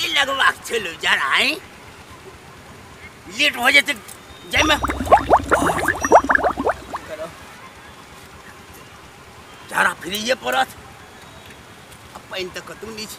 लगवा चलो जरा है लेट हो जाते जाए मैं जरा फिर ये परत अब पाइन तक तुम नीचे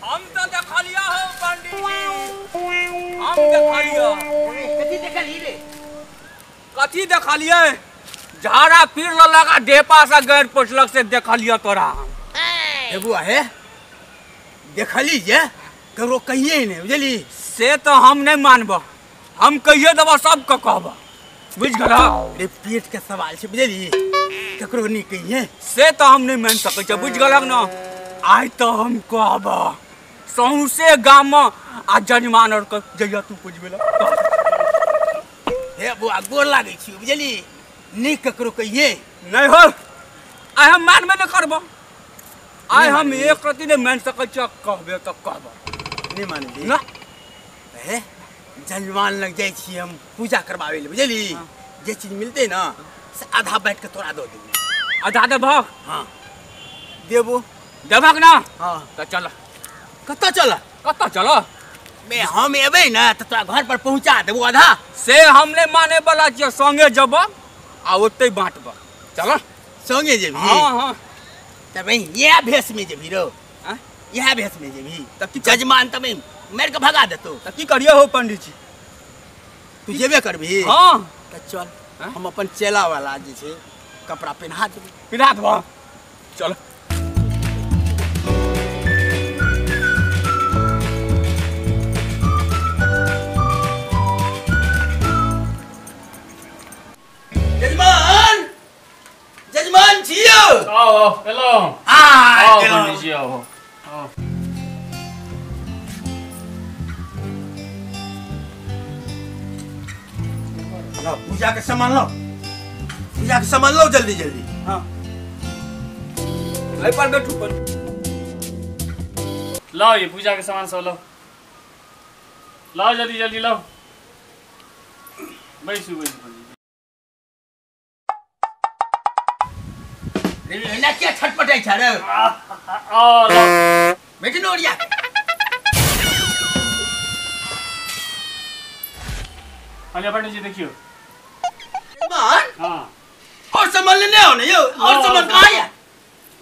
हम तो देखा लिया हो पंडित जी, हम देखा लिया। कथी देखा ली रे? कथी देखा लिया? झाड़ा फिर लगा डेपा सा गैर पोछलक से देखा लिया तोरा। हे बुआ है देखा लीजिए करो कहिए ही नहीं बुझली से तो हम नहीं मानब, हम कहिए दबा सबको कहब बुझ गला। रे पेट के सवाल से बुझली ककरो नहीं कहिए से तो हम नहीं मान सके छ बुझ गलक न। आज तो हम कहब सौसे गाम में आ जजमान और जइया तू पूछ बेला। हे बुआ गोर लागे छी बुझली नहीं ककरो कहिए नहीं हो आइ हम मानबे नहीं करब। आइ हम एक रति नहीं मान सके छ कहबे तो कहब नहीं मानली ना। हे जजमान लग जाए छी हम पूजा करवावे ले बुझली जे चीज मिलते ना से आधा बैठ के तोरा दो देबो। आधा देबक? हां देबो। देबक ना? हां तो चल। कत्ता चल? कत्ता चल? मैं हम एबे ना तो तोरा घर पर पहुंचा देबो आधा। से हमने माने वाला छियै संगे जब आ ओते बांटब। चल संगे जेबी? हां हां तब ये भेष में जेबी रो? हां यह भेष में जेबी तब की जजमान तब मेर के भगा देतो त की करियो हो पंडित जी? तू जेबे करबी? हां त चल हम अपन चेला वाला जे छे कपड़ा पहना देबो। पहना देबो चल। जजमान जजमान छियो? आओ हेलो। आओ पंडित जी आओ। लो पूजा के सामान लो, पूजा के सामान लो जल्दी जल्दी। हां ले पर बैठू पर लाओ ये पूजा के सामान सब लाओ, लाओ जल्दी जल्दी लाओ। बैसू बैसू पंडित रे ना क्या छटपटाई छ रे? आओ लाओ बैठ नोरिया। अरे पंडित जी देखियो। जजमान हाँ और सामान लेने आओ ना यो और सामान कहाँ है?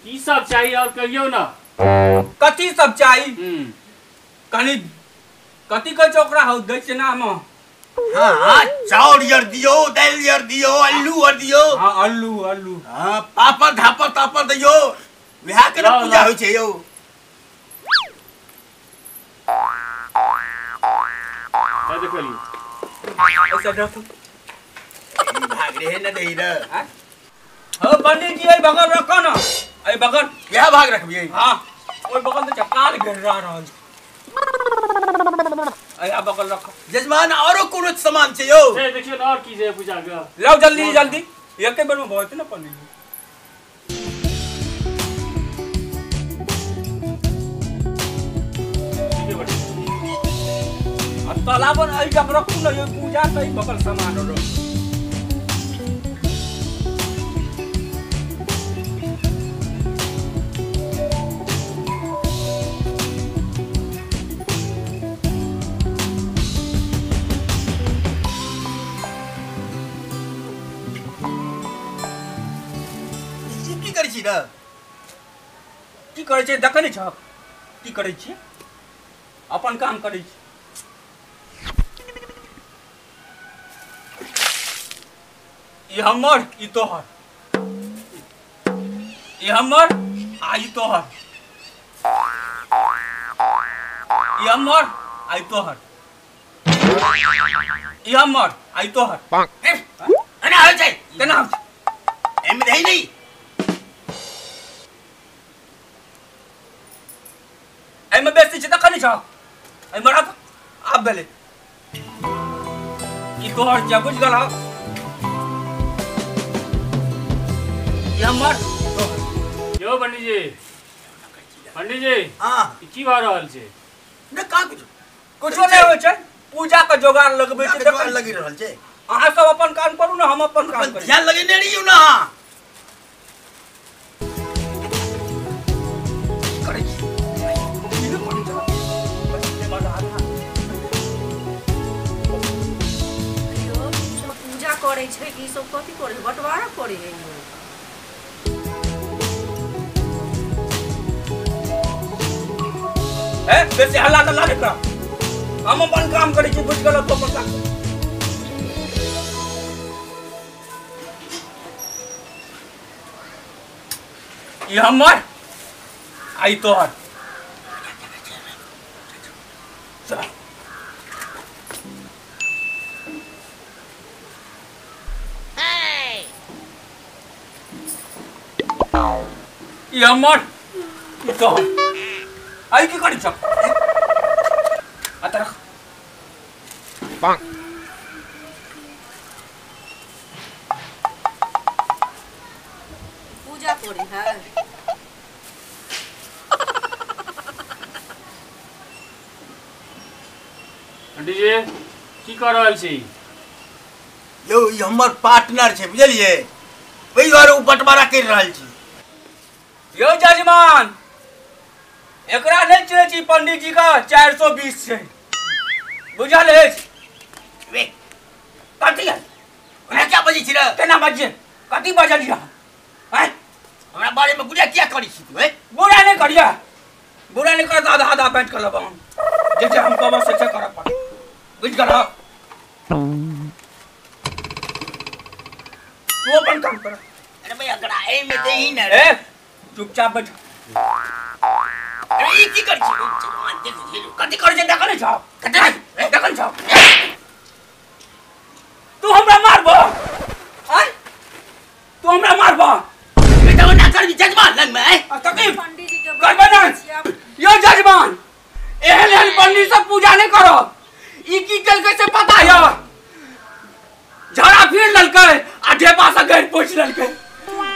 की सब चाहिए और कहियो ना। कथी सब चाही? कनी कथी के चोकरा हो दक्षिणा में? हाँ चाउर यार दियो, दाल यार दियो, आलू यार दियो। हां आलू आलू। हाँ पापड़ धापड़ तापड़ दियो। बिहा के ना पूजा होय छे यो। क्या देखलिए? ऐसा देखो भाग रे न दे रे। हो पंडित जी ए बगल रखो ना, ए बगल यह भाग रखबी? हां ओइ बगल तो चक्कार घेर रहल छै। आ बगल रखो। जजमान औरो कोनो सामान छे यो? से देखियो ना और की जे पूजा के। लाओ जल्दी जल्दी एके बेर में बहुत ना पंडित जी। तालाब आई जब रखू ना ये पूजा सही बगल सामान रो। ग की करे छै देखे नहीं छ की करे छी अपन काम करे छी ई हमर ई तोहर ई हमर आ ई तोहर ई हमर आ ई तोहर ई हमर आ ई तोहर अना हो छै केना एमे दही नहीं एमे बेसी छै देखे नहीं छ एमे रख आब भेले ई तोहर छै बुझ गेल ई हमर यो पंडित जी हां की भा रहल छै ने का कुछो नहीं होय छै पूजा के जोगाड़ लगबै छै जोगाड़ लगी रहल छै अहाँ सब अपन काम करू ना हम अपन काम करी ध्यान लगेने रहियो ना करै छी पूजा करे छै कि सब कथि करे बंटवारा करे है बेसी हल्ला तो लागे का हम अपन काम करै छी बुझ गेल तो अपन काम ई हमर आई तोहर ई हमर ई तोहर आई की करी छ अतर पूजा करे है पंडित जी की कर रहल छी यो ई हमर पार्टनर छै बुझलिए वही और बंटवारा कर रहल छी यो जजमान एकरा नहीं चले छी पंडित जी का 420 छै बुझल है वे कथि है ओना क्या बजी छी रे केना बजिए कथि बजलिया हैं हमरा बारे में बुझा क्या करी छी तू है बुरा नहीं करिया बुरा नहीं कर आधा आधा बैठ कर लब हम जैसे हम कब से कर पड़ बुझ गल तू अपन काम कर अरे भैया गड़ा ए में देही ना ए चुपचाप बैठ अरे ई की कर छी देख झेलू कथि कर जे देख नहीं छ कते देख नहीं छ तू हमरा मारबो हैं तू हमरा मारबो बेटा ना कर जजमान लग में तकलीफ पंडित जी के कर बना यो जजमान एहन पंडित से पूजा नहीं करो ई की कल से पता है झड़ा फिर ललके आ ढेपा से गैर पोछ ललके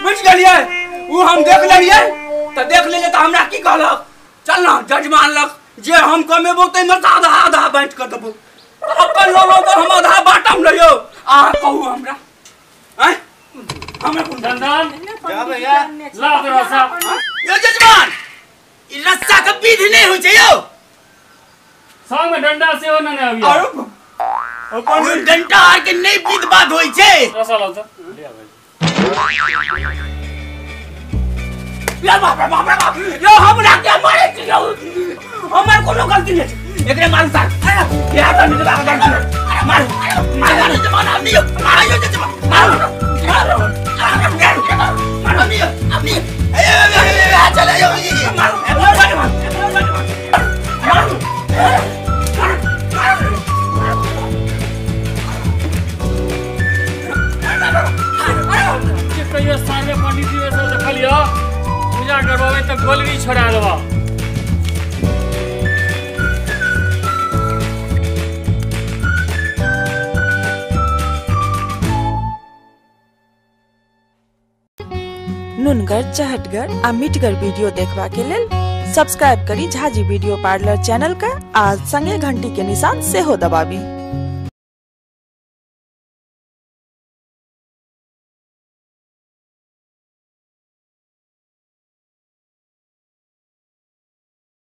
बुझ गेलिए वो हम देख लेलिए तो देख लेलिए तो हमरा की कहलक चल ना जजमान लग जे हम कमेबो ते में आधा आधा बांट कर देबो तो अपन लोगों को हम आधा बांटम लियो आ कहू हमरा हैं हमरा कोन चंदन क्या भैया ला रसा यो जजमान ई रस्सा के विधि नहीं हो छै यो संग में डंडा से हो ना अभी आरो अपन डंडा आर के नहीं विध बात होई छै रसा लाओ तो ले भाई या बाप रे यो हमरा के मारे छी यो हमर कोनो गलती नहीं छै एकरे मार सा या त नहीं लगा अरे मार जजमान आप नहीं मारो जजमान मारो मारो नहीं ए चले यो मार के कहियो सामने पंडित जी से देख लियो पूजा करवावे तो गोलरी छोड़ा देबा नुनगर चहटगर आ मिटगर वीडियो देखबा के लेल सब्सक्राइब करी झाजी वीडियो पार्लर चैनल का आ संगे घंटी के निशान से हो दबाबी।